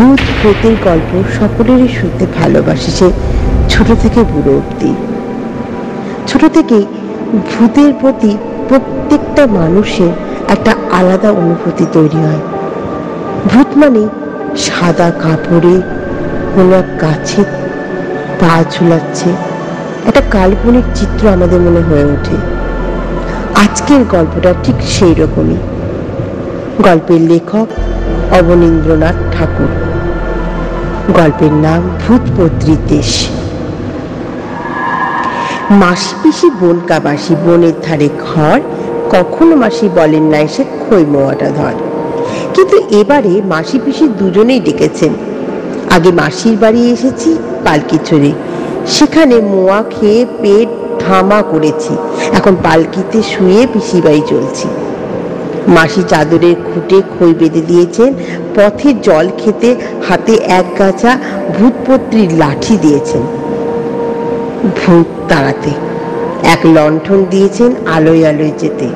ভূত প্রেতের গল্প সকলেরই শুনতে ভালোবাসে, সে ছোট থেকে বুড়ো অব্দি। ছোট থেকেই ভূতের প্রতি প্রত্যেকটা মানুষের একটা আলাদা অনুভূতি তৈরি হয়। ভূত মানে সাদা কাপড়ে কোনো এক গাছে পা ঝুলাচ্ছে, একটা কাল্পনিক চিত্র আমাদের মনে হয়ে ওঠে। আজকের গল্পটা ঠিক সেই রকমই। গল্পের লেখক অবনীন্দ্রনাথ ঠাকুর। গল্পের নাম ভূতপত্রীর দেশ। মাসি পিসি বনকাবাসী, বনের ধারে ঘর, কখনো মাসি বলেন না এসে খই মোয়াটা ধর। কিন্তু এবারে মাসি পিসি দুজনেই ডেকেছেন। আগে মাসির বাড়ি এসেছি পালকি চড়ে, সেখানে মোয়া খেয়ে পেট ধামা করেছি। এখন পালকিতে শুয়ে পিসি বাড়ি চলছি। মাসি চাদরের খুঁটে খই বেঁধে দিয়েছেন, পথে জল খেতে হাতে এক গাছা ভূতপত্রীর লাঠি দিয়েছেন ভূত তাড়াতে, এক লণ্ঠন দিয়েছেন আলোয় আলোয় যেতে।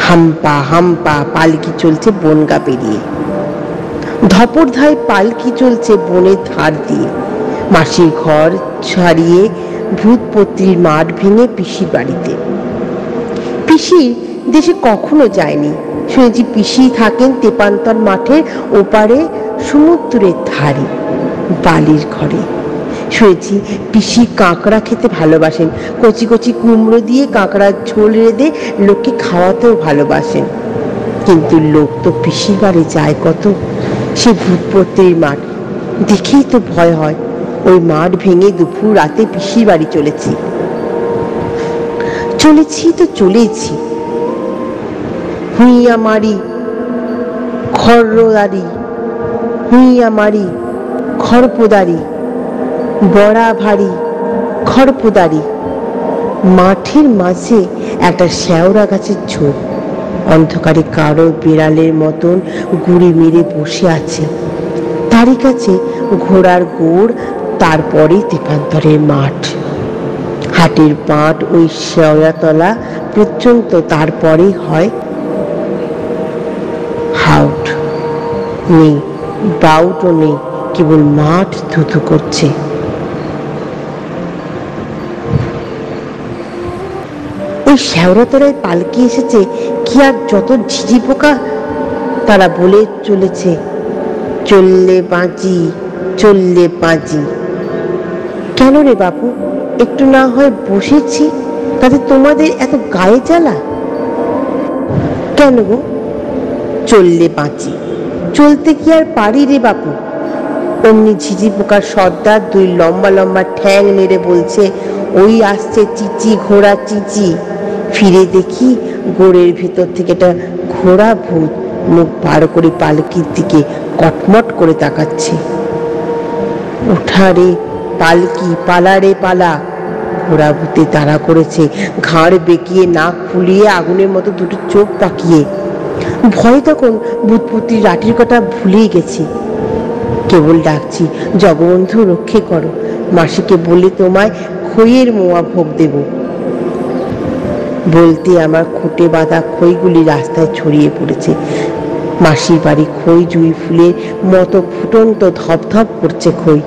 হাম্পা হাম্পা পালকি চলছে বনগা পেরিয়ে। ধপরধায় পালকি চলছে বনের ধার দিয়ে। মাসির ঘর ছাড়িয়ে ভূতপত্রীর মাঠ ভেঙে পিসির বাড়িতে। পিসির দেশে কখনো যায়নি, শুনেছি পিসি থাকেন তেপান্তর মাঠের ওপারে সমুদ্রের ধারে বালির ঘরে। শুনেছি পিসি কাঁকড়া খেতে ভালোবাসেন, কচি কচি কুমড়ো দিয়ে কাঁকড়ার ঝোল রেঁধে লোককে খাওয়াতেও ভালোবাসেন। কিন্তু লোক তো পিসির বাড়ি যায় কত, সে ভূতপত্রীর মাঠ দেখেই তো ভয় হয়। ওই মাঠ ভেঙে দুপুর রাতে পিসির বাড়ি চলেছি তো চলেছি। হুইয়া মারি খড়দারি, হুইয়া মারি খড়পদারি, বড়া ভারী খড়পদারি। মাঠের মাঝে একটা শেওড়া গাছের ঝোপ, অন্ধকারে কারো বিড়ালের মতন গুড়ি মেরে বসে আছে। তারই কাছে ঘোড়ার গোড়, তারপরে তেপান্তরের মাঠ। হাটের পাট ওই শেওড়াতলা পর্যন্ত, তারপরেই হয় হাউট। নেই বাউটও নেই, কেবল মাঠ ধুধু করছে। ওই শেওড়াতলায় পালকি এসেছে কি আর যত ঝিঝি পোকা, তারা বলে চলেছে চললে বাঁচি, চললে বাঁচি। কেন রে বাপু, একটু না হয় বসেছি, তাতে তোমাদের এত গায়ে জ্বালা কেন গো? চললে বাঁচি, চলতে কি আর পারি রে বাপু? অমনি ঝিঝি পোকার সর্দার দুই লম্বা লম্বা ঠ্যাং নেড়ে বলছে, ওই আসছে চিচি ঘোড়া চিচি। ফিরে দেখি গোড়ের ভিতর থেকে একটা ঘোড়া ভূত মুখ বার করে পালকির দিকে কটমট করে তাকাচ্ছে। ওঠা রে পালকি, পালা রে পালা। ঘোড়া ভূতে তাড়া করেছে, ঘাড় বেঁকিয়ে, নাক ফুলিয়ে, আগুনের মতো দুটো চোখ পাকিয়ে। ভয় তখন ভূতপত্রীর লাঠির কথা ভুলেই গেছি। কেবল ডাকছি, জগবন্ধু রক্ষে করো, মাসিকে বলে তোমায় খইয়ের মোয়া ভোগ দেব। বলতে আমার খুঁটে বাঁধা খইগুলি রাস্তায় ছড়িয়ে পড়েছে। মাসির বাড়ি খই জুঁই ফুলের মতো ফুটন্ত, ধপধপ করছে খই,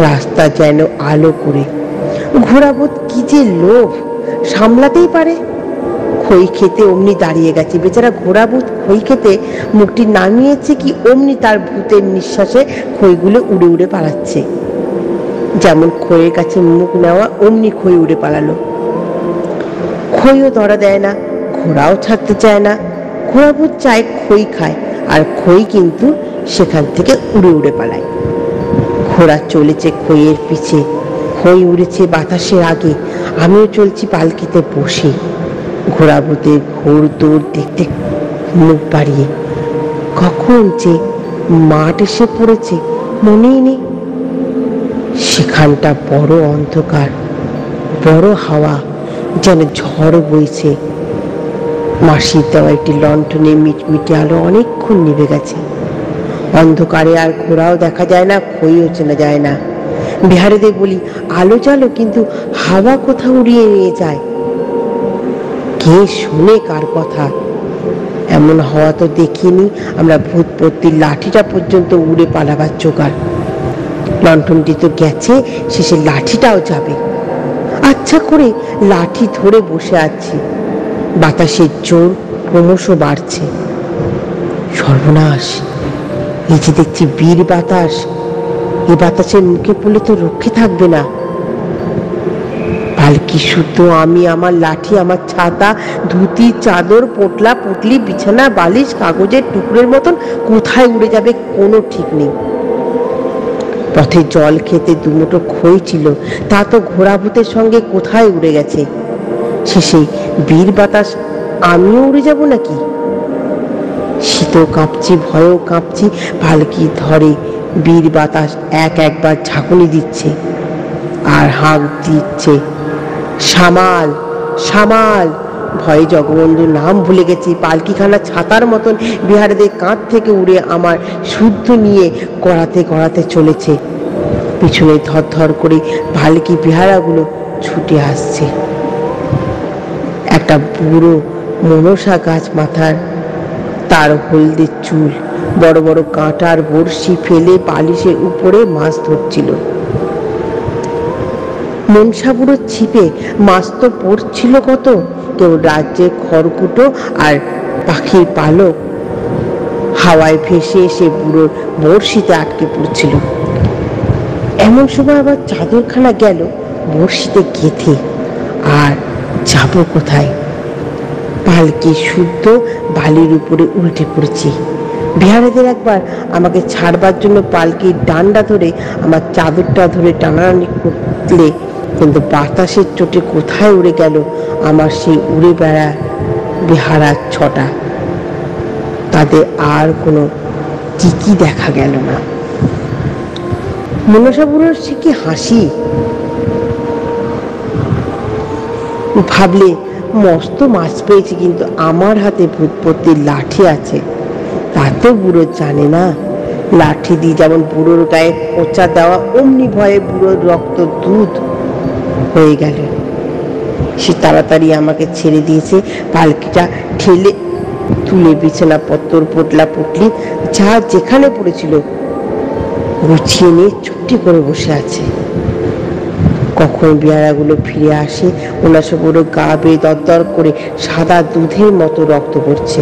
রাস্তা যেন আলো করে। ঘোড়াবোধ কি যে লোভ, সামলাতেই পারে। খই খেতে অমনি দাঁড়িয়ে গেছে বেচারা ঘোড়াবোধ। খই খেতে মুখটি নামিয়েছে কি অমনি তার ভূতের নিঃশ্বাসে খইগুলো উড়ে উড়ে পালাচ্ছে। যেমন খইয়ের কাছে মুখ নেওয়া, অমনি খই উড়ে পালালো। খইও ধরা দেয় না, ঘোড়াও ছাড়তে চায় না। ঘোড়াবোধ চায় খই খায়, আর খই কিন্তু সেখান থেকে উড়ে উড়ে পালায়। ঘোড়া চলেছে খইয়ের পিছে, খই উড়েছে বাতাসের আগে, আমিও চলছি পালকিতে বসে। ঘোড়াবোধের ঘোর দৌড় দেখতে মুখ বাড়িয়ে। কখন যে মাঠ এসে পড়েছে মনেই নেই। সেখানটা বড় অন্ধকার, বড় হাওয়া, যেন ঝড় বইছে। মাসির দেওয়া একটি লণ্ঠনে মিটমিটে আলো অনেকক্ষণ নিভে গেছে। অন্ধকারে আর ঘোড়াও দেখা যায় না, খইও চেনা যায় না। বিহারীদের বলি, আলো জ্বালো, কিন্তু হাওয়া কোথাও উড়িয়ে নিয়ে যায়। কে শুনে কার কথা? এমন হওয়া তো দেখিনি। আমরা ভূতপত্তির লাঠিটা পর্যন্ত উড়ে পালাবার জোগাড়। লণ্ঠনটি তো গেছে, শেষে লাঠিটাও যাবে। আচ্ছা করে লাঠি ধরে বসে আছি, বাতাসের জোর ক্রমশ বাড়ছে। সর্বনাশ, এই যে দেখছি বীর বাতাস, এ বাতাসের মুখে পড়লে তো রক্ষে থাকবে না। পালকি শুদ্ধ আমি, আমার লাঠি, আমার ছাতা, ধুতি, চাদর, পোটলা পুটলি, বিছানা, বালিশ, কাগজের টুকরোর মতন কোথায় উড়ে যাবে কোনো ঠিক নেই। পথে জল খেতে দুমুঠো খই ছিল, তা তো ঘোড়া ভূতের সঙ্গে কোথায় উড়ে গেছে। শেষে বীর বাতাস আমিও উড়ে যাব নাকি? শীতও কাঁপছি, ভয়ও কাঁপছি। পালকি ধরে বীর বাতাস একবার ঝাঁকুনি দিচ্ছে আর হাঁক দিচ্ছে, সামাল সামাল। ভয়ে জগবন্ধুর নাম ভুলে গেছি। পালকিখানা ছাতার মতন বিহারীদের কাঁধ থেকে উড়ে আমার শুদ্ধ নিয়ে গড়াতে গড়াতে চলেছে। পিছনে ধর করে পালকি বিহারাগুলো ছুটে আসছে। একটা বুড়ো মনসা গাছ মাথার, তার হলদে চুল, বড় বড় কাঁটার বড়শি ফেলে বালিশের উপরে মাছ ধরছিল। মনসা বুড়ো ছিপে মাছ তো পড়ছিল কত, কেউ রাজ্যের খড়কুটো আর পাখির পালক হাওয়ায় ভেসে এসে বুড়োর বড়শিতে আটকে পড়ছিল। এমন সময় আবার চাদরখানা গেল বড়শিতে গেঁথে। আর যাব কোথায়? পালকি শুদ্ধ বালির উপরে উল্টে পড়েছি। বিহারীদের একবার আমাকে ছাড়বার জন্য পালকির ডান্ডা ধরে আমার চাদরটা ধরে টানাটানি করলে, কিন্তু বাতাসের চোটে কোথায় উড়ে গেল আমার সেই উড়ে বেড়া বিহারার ছটা। তাদের আর কোনো টিকি দেখা গেল না। মনসা বুড়োর সে কি হাসি! ভাবলে মস্ত মাছ পেয়েছি, কিন্তু আমার হাতে ভূতপত্তির লাঠি আছে। তা তো বুড়ো জানে না। লাঠি দিয়ে যেমন বুড়োর গায়ে খোঁচা দেওয়া, অমনি ভয়ে বুড়োর রক্ত দুধ হয়ে গেল। সে তাড়াতাড়ি আমাকে ছেড়ে দিয়েছে। পালকিটা ঠেলে তুলে বিছানা পত্তর, পোটলা পুটলি যা যেখানে পড়েছিল গুছিয়ে নিয়ে চুপটি করে বসে আছে। কখন বিয়ারাগুলো ফিরে আসে, ওনার সবুরো গা বেয়ে দরদর করে সাদা দুধের মতো রক্ত পড়ছে।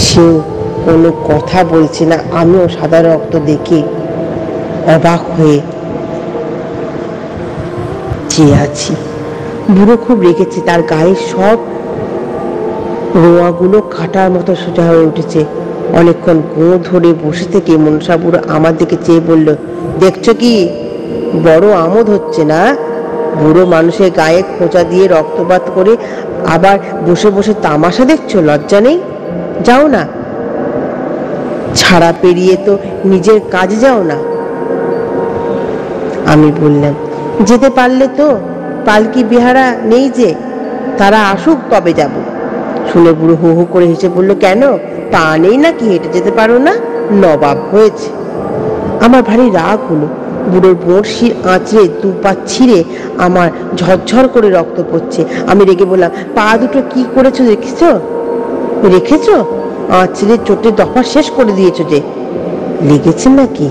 সেও কোনো কথা বলছে না। আমিও সাদা রক্ত দেখে অবাক হয়ে চেয়ে আছি। বুড়ো খুব রেগেছে, তার গায়ের সব রোয়াগুলো কাটার মতো সোজা হয়ে উঠেছে। অনেকক্ষণ গো ধরে বসে থেকে মনসা বুড়ো আমার দিকে চেয়ে বলল, দেখছো কি বড় আমোদ হচ্ছে না? বুড়ো মানুষের গায়ে খোঁচা দিয়ে রক্তপাত করে আবার বসে বসে তামাশা দেখছো? লজ্জা নেই? যাও না, ছাড়া পেরিয়ে তো নিজের কাজে যাও না। আমি বললাম, যেতে পারলে তো। পালকি বিহারা নেই যে, তারা আসুক তবে যাব। শুনে বুড়ো হু হু করে হেসে বলল, কেন পা নেই নাকি, হেঁটে যেতে পারো না? নবাব হয়েছে। আমার ভারী রাগ হলো। বুড়োর বড়শির আঁচড়ে দু পা ছিঁড়ে আমার ঝরঝর করে রক্ত পড়ছে। আমি রেগে বললাম, পা দুটো কি করেছো রেখেছো? আঁচড়ে চোটে দফা শেষ করে দিয়েছো যে। লেগেছে নাকি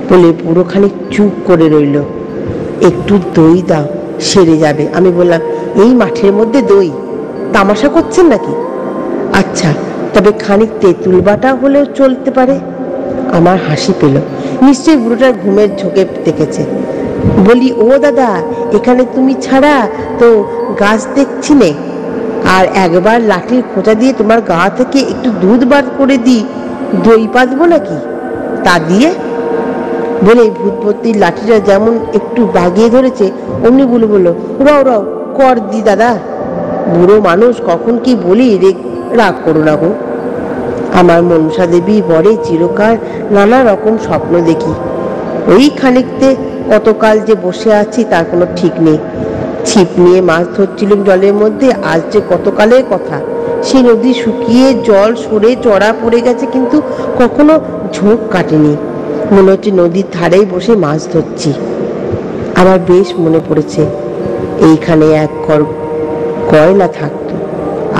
বলে বুড়ো খানিক চুপ করে রইল। একটু দই দাও, সেরে যাবে। আমি বললাম, এই মাঠের মধ্যে দই? তামাশা করছেন নাকি? আচ্ছা, তবে খানিক তেঁতুল বাটা হলেও চলতে পারে। আমার হাসি পেল। নিশ্চয়ই বুড়োটার ঘুমের ঝোঁকে দেখেছে। বলি, ও দাদা, এখানে তুমি ছাড়া তো গাছ দেখছি নে। আর একবার লাঠির খোঁচা দিয়ে তোমার গা থেকে একটু দুধ বার করে দিই, দই পাতবো নাকি? তা দিয়ে বলে ভূতপত্তির লাঠিটা যেমন একটু বাগিয়ে ধরেছে, অমনি বলল, রাও কর দি দাদা। বুড়ো মানুষ, কখন কি বলি, রাগ করো না গো। আমার মনসা দেবী বরে চিরকাল নানা রকম স্বপ্ন দেখি। ওই খানিকতে কতকাল যে বসে আছি তার কোনো ঠিক নেই। ছিপ নিয়ে মাছ ধরছিলাম জলের মধ্যে, আজ যে কতকালের কথা। সে নদী শুকিয়ে জল সরে চড়া পড়ে গেছে, কিন্তু কখনো ঝোঁক কাটেনি। মনে হচ্ছে নদীর ধারেই বসে মাছ ধরছি। আমার বেশ মনে পড়েছে এইখানে এক কয়লা থাকতো,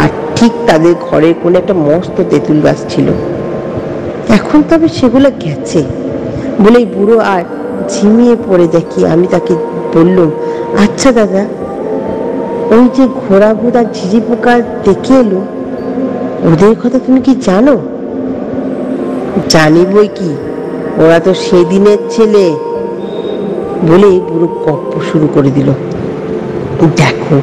আর ঠিক তাদের ঘরের কোণে একটা মস্ত তেঁতুল গাছ ছিল। এখন তবে সেগুলো গেছে বলেই বুড়ো আর ঝিমিয়ে পড়ে দেখি আমি তাকে বললুম, আচ্ছা দাদা, ওই যে ঘোড়া ভূত আর ঝিঝি পোকা দেখে এলো, ওদের কথা তুমি কি জানো? জানি বই কি, ওরা তো সেদিনের ছেলে বলে বুড়ো গপ্প শুরু করে দিল। দেখো,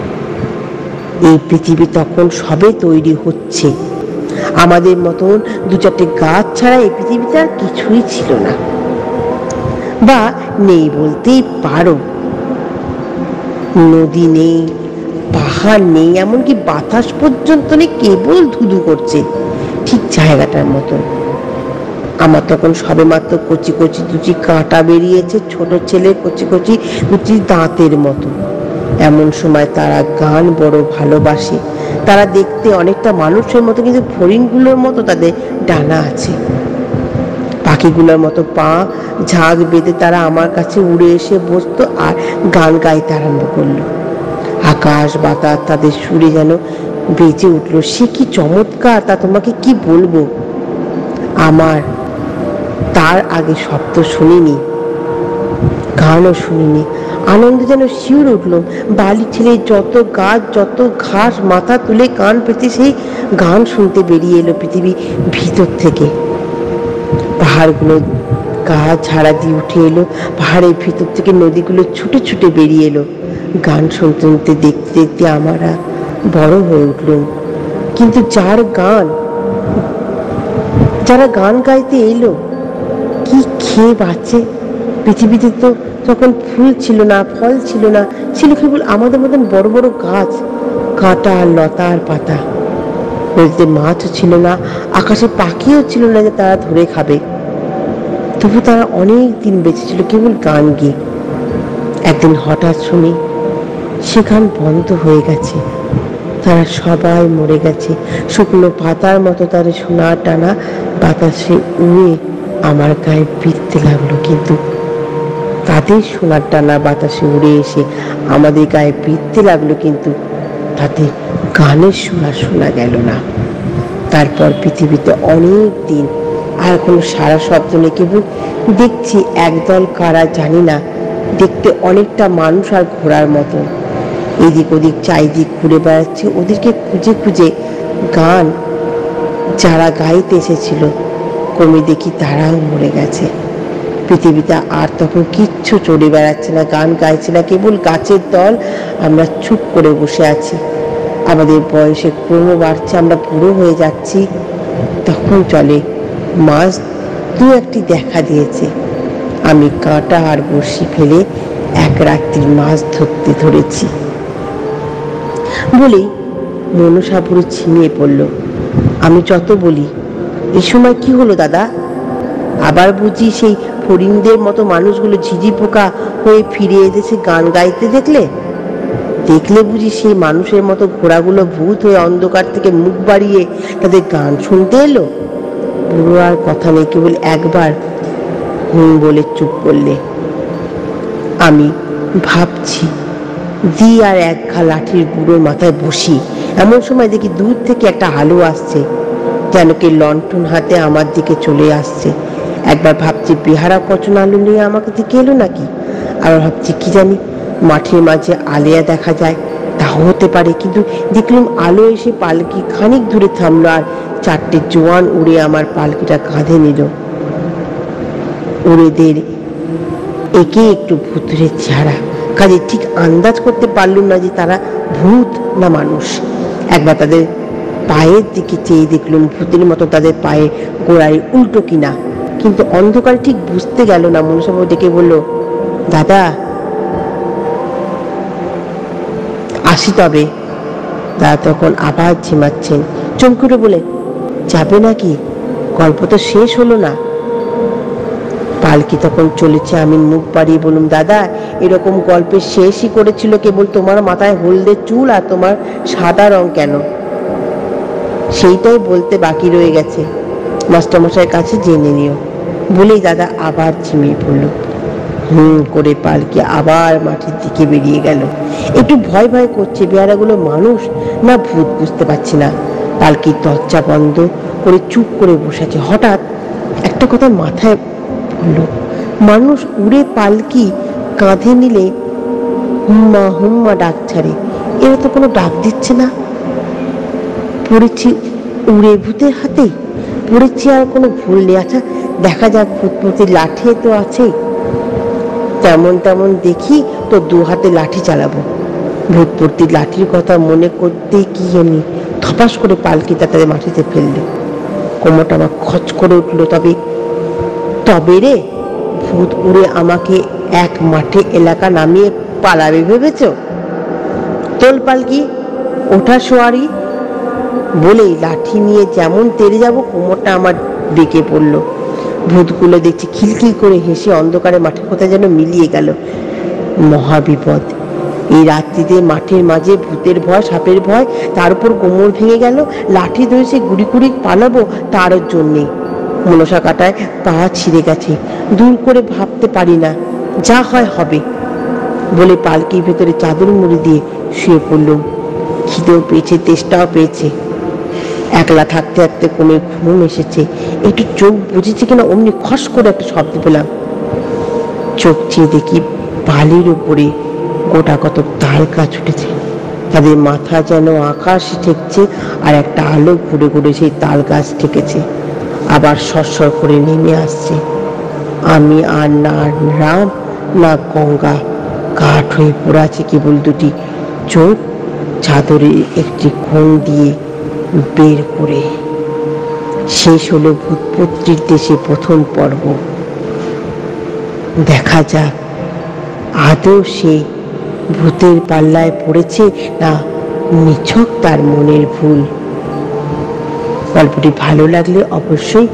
এই পৃথিবী তখন সবে তৈরি হচ্ছে, আমাদের মতন দু চারটে গাছ ছাড়া এই পৃথিবীতে আর কিছুই ছিল না, বা নেই বলতেই পারো। নদী নেই, পাহাড় নেই, এমনকি বাতাস পর্যন্ত নেই, কেবল ধুধু করছে ঠিক জায়গাটার মতন। আমার তখন সবে মাত্র কচি কচি দুটি কাঁটা বেরিয়েছে, ছোট ছেলে কচি কচি দুটি দাঁতের মতো। এমন সময় তারা গান বড় ভালোবাসে। তারা দেখতে অনেকটা মানুষের মতো, কিন্তু ফড়িংগুলোর মতো তাদের ডানা আছে, পাখিগুলোর মতো পা, ঝাঁক বেঁধে তারা আমার কাছে উড়ে এসে বসতো আর গান গাইতে আরম্ভ করলো। আকাশ বাতাস তাদের সুরে যেন বেজে উঠলো। সে কি চমৎকার, তা তোমাকে কি বলবো। আমার তার আগে শব্দ শুনিনি, গানও শুনিনি, আনন্দে যেন শিউরে উঠল। বালি ছেলে যত গাছ যত ঘাস মাথা তুলে কান পেতে সেই গান শুনতে বেরিয়ে এলো পৃথিবী ভিতর থেকে। পাহাড়গুলো গা ঝাড়া দিয়ে উঠে এলো, পাহাড়ের ভিতর থেকে নদীগুলো ছুটে ছুটে বেরিয়ে এলো। গান শুনতে শুনতে দেখতে দেখতে আমরা বড় হয়ে উঠলুম। কিন্তু যারা গান গাইতে এলো, কি খেয়ে বাঁচে? পৃথিবীতে তো তখন ফুল ছিল না, ফল ছিল না, ছিল কেবল আমাদের মতন বড় বড় গাছ, কাঁটা লতা আর পাতা। নদীতে মাছও ছিল না, আকাশে পাখিও ছিল না যে তারা ধরে খাবে। তবু তারা অনেক দিন বেঁচে ছিল কেবল গান গেয়ে। একদিন হঠাৎ শুনি সে গান বন্ধ হয়ে গেছে, তারা সবাই মরে গেছে। শুকনো পাতার মতো তাদের সোনার টানা বাতাসে উড়ে আমার গায়ে বিঁধতে লাগলো, কিন্তু তাদের সোনার টানা বাতাসে উড়ে এসে আমাদের গায়ে বিঁধতে লাগলো, কিন্তু তাদের গানের শোনা গেল না। তারপর পৃথিবীতে অনেক দিন আর কোনো সারা শব্দ নেই, কেবল দেখছি একদল কারা জানি না, দেখতে অনেকটা মানুষ আর ঘোড়ার মতো এদিক ওদিক চারিদিক ঘুরে বেড়াচ্ছে। ওদেরকে খুঁজে খুঁজে গান যারা গাইতে এসেছিল কমে দেখি তারাও মরে গেছে। পৃথিবীতে আর তখন কিচ্ছু চড়ে বেড়াচ্ছে না, গান গাইছে না, কেবল গাছের দল। আমরা চুপ করে বসে আছি। আমাদের বয়সে ক্রম বাড়ছে, আমরা বুড়ো হয়ে যাচ্ছি। তখন চলে মাছ দু একটি দেখা দিয়েছে। আমি কাঁটা আর বড়শি ফেলে এক রাত্রির মাছ ধরেছি বলেই মনসা পুরো ছিমিয়ে পড়ল। আমি যত বলি, এই সময় কি হলো দাদা? আবার বুঝি সেই ফড়িংদের মতো মানুষগুলো ঝিঝি পোকা হয়ে ফিরে এসেছে গান গাইতে দেখলে বুঝি সেই মানুষের মতো ঘোড়াগুলো ভূত হয়ে অন্ধকার থেকে মুখ বাড়িয়ে তাদের গান শুনতে এলো? বুড়ো আর কথা নেই, কেবল একবার হুম বলে চুপ করলে। আমি ভাবছি দি আর এক ঘা লাঠির বুড়োর মাথায় বসি। এমন সময় দেখি দূর থেকে একটা আলো আসছে, যেন কি লণ্ঠন হাতে আমার দিকে চলে আসছে। একবার ভাবছি বেহারা কচন আলো নিয়ে আমাকে দিকে এলো নাকি, আবার ভাবছি কি জানি মাঠের মাঝে আলেয়া দেখা যায়, তাও হতে পারে। কিন্তু দেখলাম আলো এসে পালকি খানিক দূরে থামলো আর চারটে জোয়ান উড়ে আমার পালকিটা কাঁধে নিল। ওদের একে একটু ভূতের চেহারা, কাজে ঠিক আন্দাজ করতে পারলুম না যে তারা ভূত না মানুষ। একবার তাদের পায়ের দিকে চেয়ে দেখলুম ভূতের মতো তাদের পায়ে গোড়ায় উল্টো কিনা, কিন্তু অন্ধকারে ঠিক বুঝতে গেল না। মনসাবাবু ডেকে বলল, দাদা আসি তবে। দাদা তখন আবার ঝিমাচ্ছেন। চমকে বলে, যাবে নাকি? গল্প তো শেষ হলো না। পালকি তখন চলেছে। আমি মুখ বাড়িয়ে বললাম, দাদা এরকম গল্পের শেষই করেছিল কেবল তোমার মাথায় হলদে চুল আর তোমার সাদা রং কেন, সেইটাই বলতে বাকি রয়ে গেছে, মাস্টারমশাইয়ের কাছে জেনে নিও। বলেই দাদা আবার ঝিমিয়ে পড়ল। করে পালকি আবার মাঠের দিকে বেরিয়ে গেল। একটু ভয় ভয় করছে, বেহারাগুলো মানুষ না ভূত বুঝতে পারছি না। পালকির দরজা বন্ধ করে চুপ করে বসে আছে। হঠাৎ একটা কথা মাথায় পড়ল, মানুষ উড়ে পালকি কাঁধে নিলে হুম্মা হুম্মা ডাক ছাড়ে, এরা তো কোনো ডাক দিচ্ছে না। পড়েছি উড়ে ভূতের হাতে, পড়েছি আর কোনো ভুল নেই। আচ্ছা দেখা যাক, ভূতপতির লাঠি তো আছে, তেমন তেমন দেখি তো 2 হাতে লাঠি চালাবো। ভূতপতির লাঠির কথা মনে করতেই কি জানি ধপাস করে পালকি তাড়াতাড়ি মাটিতে ফেললো। কোমরটা আমার খচ করে উঠলো। তবে রে, ভূত উড়ে আমাকে এক মাঠে এলাকা নামিয়ে পালাবে ভেবেছ? তোল পালকি, ওঠা সোয়ারি বলেই লাঠি নিয়ে যেমন তেড়ে যাব, কোমরটা আমার বেঁকে পড়লো। ভূতগুলো দেখছি খিলখিল করে হেসে অন্ধকারে মাঠের কোথায় যেন মিলিয়ে গেল। মহাবিপদ! এই রাত্রিতে মাঠের মাঝে ভূতের ভয়, সাপের ভয়, তার উপর কোমর ভেঙে গেল। লাঠি ধরে সে গুড়ি গুড়ি পালাবো তার জন্যে মনসা কাটায় পা ছিঁড়ে গেছে। দূর করে ভাবতে পারি না, যা হয় হবে বলে পালকির ভেতরে চাদর মুড়ি দিয়ে শুয়ে পড়লুম। খিদেও পেয়েছে, তেষ্টাও পেয়েছে। একলা থাকতে থাকতে কোনো ঘুম এসেছে। একটু চোখ বুঝেছে কিনা অমনি খস করে একটা শব্দ পেলাম। চোখ চেয়ে দেখি বালির উপরে গোটা কত তাল গাছ উঠেছে। তাদের মাথা যেন আকাশে ঠেকছে, আর একটা আলো ঘুরে ঘুরে সেই তাল গাছ ঠেকেছে, আবার সরসর করে নেমে আসছে। আমি আর না রাম না গঙ্গা, কাঠ হয়ে পড়ে আছে কেবল 2টি চোখ চাদরের একটি কোণ দিয়ে বের করে। শেষ হলো ভূতপত্রীর দেশে প্রথম পর্ব। দেখা যাক আদৌ সে ভূতের পাল্লায় পড়েছে না নিছক তার মনের ভুল। গল্পটি ভালো লাগলে অবশ্যই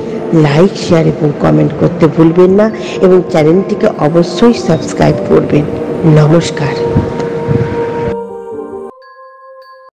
লাইক, শেয়ার এবং কমেন্ট করতে ভুলবেন না, এবং চ্যানেলটিকে অবশ্যই সাবস্ক্রাইব করবেন। নমস্কার।